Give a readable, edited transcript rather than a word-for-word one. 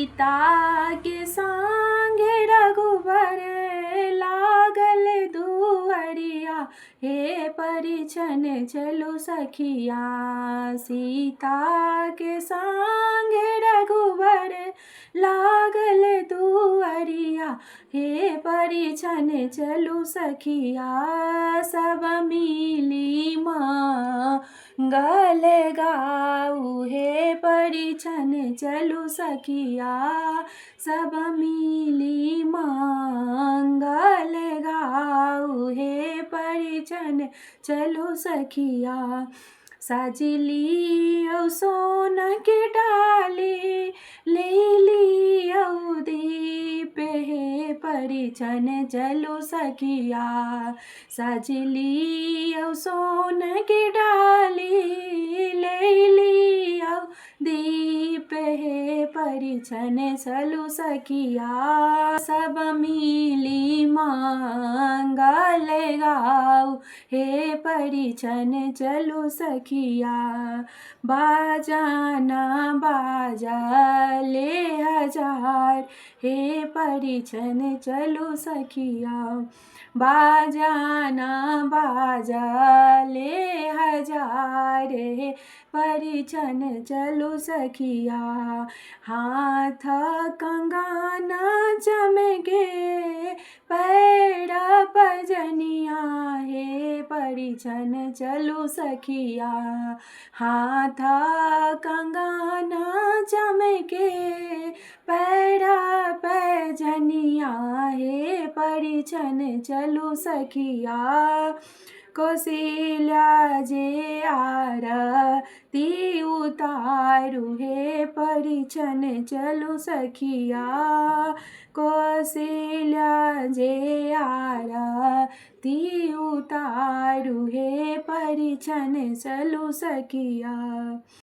सीता के संगे रघुबर लागल दुअरिया, हे परिछन चलु सखिया। सीता के संगे रघुबर लागल दुअरिया, हे परिछन चलु सखिया। सब मिली मंगल गाऊ, हे परिछन चलु सखिया। सब मिली मंगल गाऊ, हे परिछन चलु सखिया। साजली सोन के डाली लेली दीप, हे परिछन चलु सखिया। साजली सोन के डाली लेली दीप, हे परिछन चलु सखिया। सब मिली मंगल गाऊ, हे परिछन चलु सखिया। बाजाना बाजले हजार, हे परिछन चलु सखिया। बाजाना बाजले हजार, हे परिछन चलु सखिया। हाथ कंगन चमके पैर पैजनिया, हे परिछन चलु सखिया। हाथ कंगन चमके पैर पैजनिया, हे परिछन चलु सखिया। कौशल्या जे आरती उतारू, हे परिछन चलु सखिया। कौशल्या जे आरती उतारू, हे परिछन चलु सखिया।